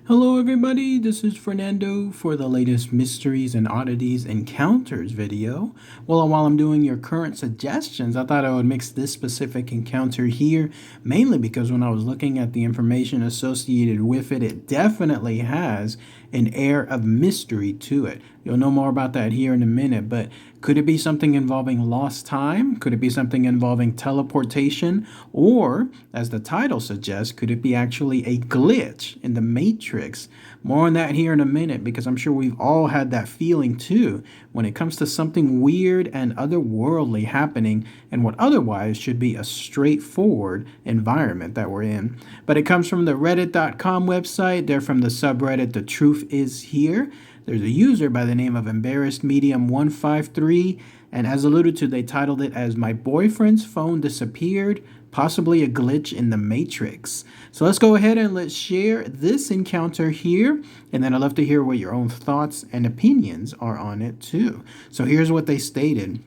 Hello, everybody. This is Fernando for the latest Mysteries and Oddities Encounters video. Well, while I'm doing your current suggestions, I thought I would mix this specific encounter here, mainly because when I was looking at the information associated with it, it definitely has an air of mystery to it. You'll know more about that here in a minute, but could it be something involving lost time? Could it be something involving teleportation? Or, as the title suggests, could it be actually a glitch in the Matrix? More on that here in a minute, because I'm sure we've all had that feeling too when it comes to something weird and otherworldly happening in what otherwise should be a straightforward environment that we're in. But it comes from the reddit.com website. They're from the subreddit The Truth Is Here. There's a user by the name of Embarrassed Medium 153, and as alluded to, they titled it as "My Boyfriend's Phone Disappeared, Possibly a Glitch in the Matrix." So let's go ahead and let's share this encounter here, and then I'd love to hear what your own thoughts and opinions are on it too. So here's what they stated.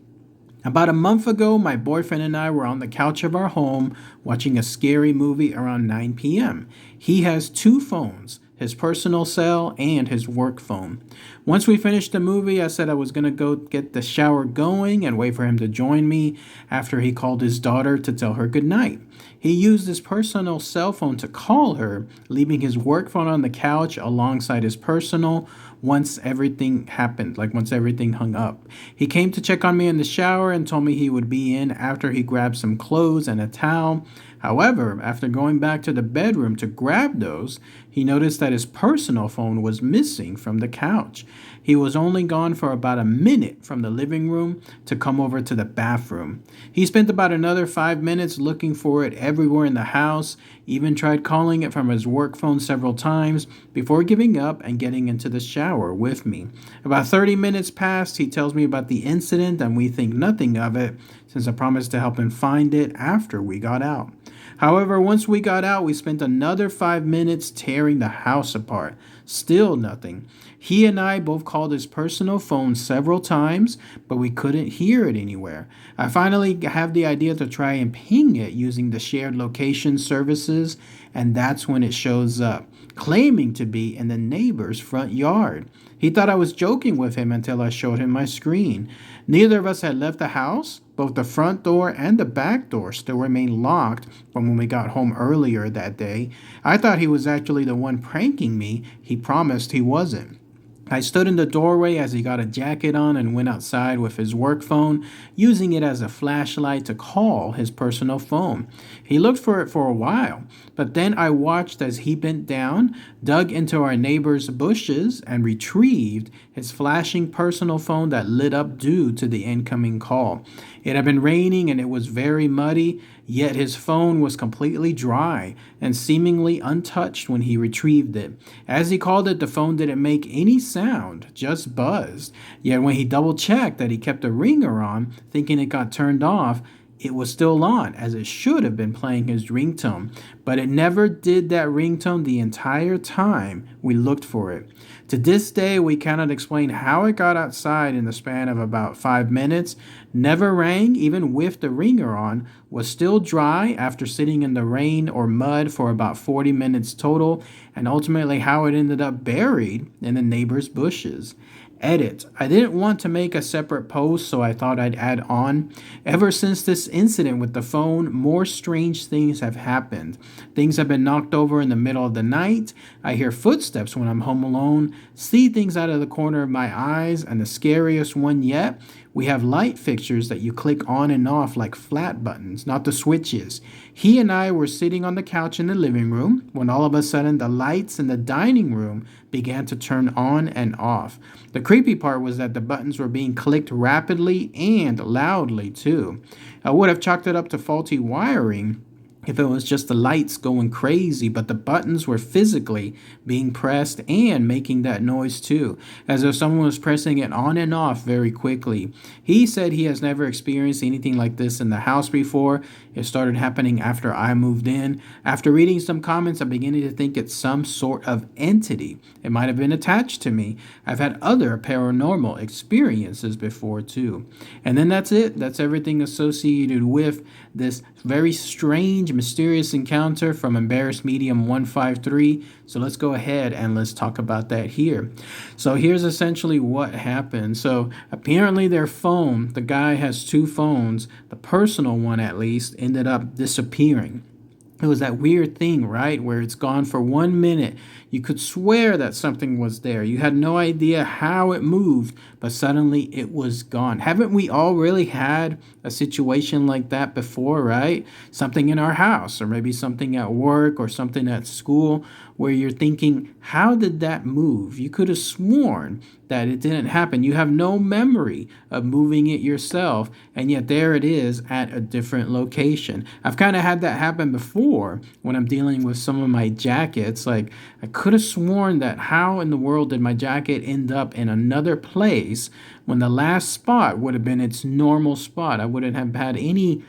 About a month ago, my boyfriend and I were on the couch of our home watching a scary movie around 9 p.m. He has two phones, his personal cell and his work phone. Once we finished the movie, I said I was going to go get the shower going and wait for him to join me after he called his daughter to tell her goodnight. He used his personal cell phone to call her, leaving his work phone on the couch alongside his personal once everything happened, like once everything hung up. He came to check on me in the shower and told me he would be in after he grabbed some clothes and a towel. However, after going back to the bedroom to grab those, he noticed that his personal phone was missing from the couch. He was only gone for about a minute from the living room to come over to the bathroom. He spent about another 5 minutes looking for it everywhere in the house, even tried calling it from his work phone several times before giving up and getting into the shower with me. About 30 minutes passed, he tells me about the incident, and we think nothing of it since I promised to help him find it after we got out. However, once we got out, we spent another 5 minutes tearing the house apart. Still nothing. He and I both called his personal phone several times, but we couldn't hear it anywhere. I finally have the idea to try and ping it using the shared location services, and that's when it shows up, claiming to be in the neighbor's front yard. He thought I was joking with him until I showed him my screen. Neither of us had left the house. Both the front door and the back door still remained locked from when we got home earlier that day. I thought he was actually the one pranking me. He promised he wasn't. I stood in the doorway as he got a jacket on and went outside with his work phone, using it as a flashlight to call his personal phone. He looked for it for a while, but then I watched as he bent down, dug into our neighbor's bushes, and retrieved his flashing personal phone that lit up due to the incoming call. It had been raining and it was very muddy, yet his phone was completely dry and seemingly untouched when he retrieved it. As he called it, the phone didn't make any sound, just buzzed. Yet when he double-checked that he kept the ringer on, thinking it got turned off, it was still on, as it should have been playing his ringtone, but it never did that ringtone the entire time we looked for it. To this day, we cannot explain how it got outside in the span of about 5 minutes, never rang even with the ringer on, was still dry after sitting in the rain or mud for about 40 minutes total, and ultimately how it ended up buried in the neighbor's bushes. Edit. I didn't want to make a separate post, so I thought I'd add on. Ever since this incident with the phone, more strange things have happened. Things have been knocked over in the middle of the night. I hear footsteps when I'm home alone, see things out of the corner of my eyes, and the scariest one yet, we have light fixtures that you click on and off like flat buttons, not the switches. He and I were sitting on the couch in the living room when all of a sudden the lights in the dining room began to turn on and off. The creepy part was that the buttons were being clicked rapidly and loudly too. I would have chalked it up to faulty wiring if it was just the lights going crazy, but the buttons were physically being pressed and making that noise too, as if someone was pressing it on and off very quickly. He said he has never experienced anything like this in the house before. It started happening after I moved in. After reading some comments, I'm beginning to think it's some sort of entity. It might have been attached to me. I've had other paranormal experiences before too. And then that's it. That's everything associated with this very strange mysterious encounter from Embarrassed Medium 153. So let's go ahead and let's talk about that here. So here's essentially what happened. So apparently their phone, the guy has two phones, the personal one at least, ended up disappearing. It was that weird thing, right? Where it's gone for 1 minute. You could swear that something was there. You had no idea how it moved, but suddenly it was gone. Haven't we all really had a situation like that before, right? Something in our house, or maybe something at work, or something at school, where you're thinking, how did that move? You could have sworn that it didn't happen. You have no memory of moving it yourself, and yet there it is at a different location. I've kind of had that happen before when I'm dealing with some of my jackets. Like, I could have sworn that how in the world did my jacket end up in another place when the last spot would have been its normal spot? I wouldn't have had any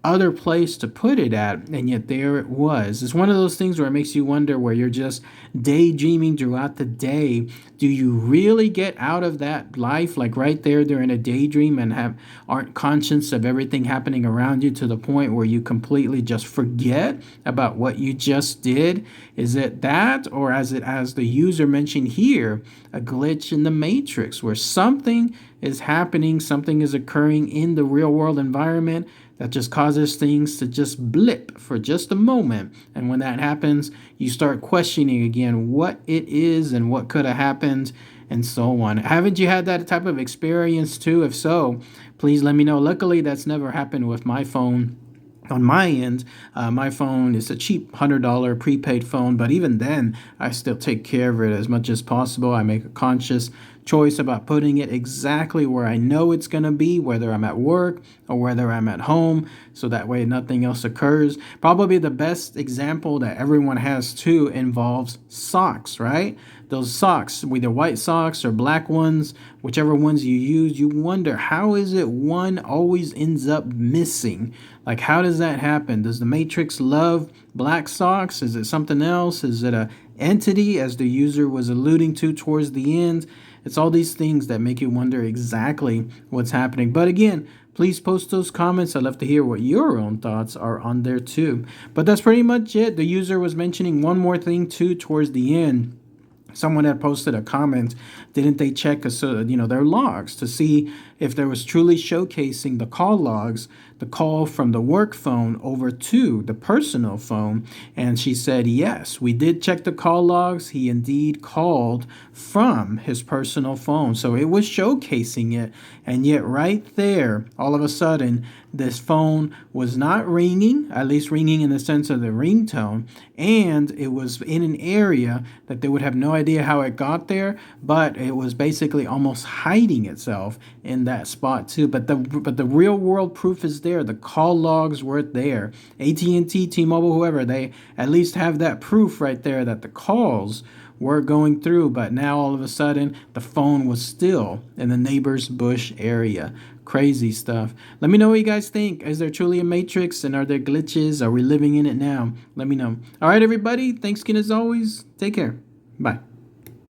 other place to put it at, and yet there it was. It's one of those things where it makes you wonder, where you're just daydreaming throughout the day. Do you really get out of that life, like right there during a daydream, and aren't conscious of everything happening around you to the point where you completely just forget about what you just did? Is it that, or as the user mentioned here, a glitch in the matrix where something is happening, something is occurring in the real world environment that just causes things to just blip for just a moment? And when that happens, you start questioning again what it is and what could have happened, and so on. Haven't you had that type of experience too? If so, please let me know. Luckily, that's never happened with my phone. On my end, my phone is a cheap $100 prepaid phone, but even then, I still take care of it as much as possible. I make a conscious choice about putting it exactly where I know it's going to be, whether I'm at work or whether I'm at home, so that way nothing else occurs. Probably the best example that everyone has too involves socks, right? Those socks, whether white socks or black ones, whichever ones you use, you wonder, how is it one always ends up missing? Like, how does that happen? Does the Matrix love black socks? Is it something else? Is it a entity, as the user was alluding to towards the end? It's all these things that make you wonder exactly what's happening. But again, please post those comments. I'd love to hear what your own thoughts are on there too. But that's pretty much it. The user was mentioning one more thing too towards the end. Someone had posted a comment, didn't they check their logs to see if there was truly showcasing the call logs, the call from the work phone over to the personal phone? And she said, yes, we did check the call logs. He indeed called from his personal phone. So it was showcasing it. And yet right there, all of a sudden, this phone was not ringing, at least ringing in the sense of the ringtone, and it was in an area that they would have no idea how it got there, but it was basically almost hiding itself in that spot too. But the real world proof is there. The call logs were there. AT&T, T-Mobile, whoever, they at least have that proof right there that the calls were going through, but now all of a sudden the phone was still in the neighbor's bush area. Crazy stuff. Let me know what you guys think. Is there truly a matrix, and are there glitches? Are we living in it now? Let me know. All right, everybody. Thanks again as always. Take care. Bye.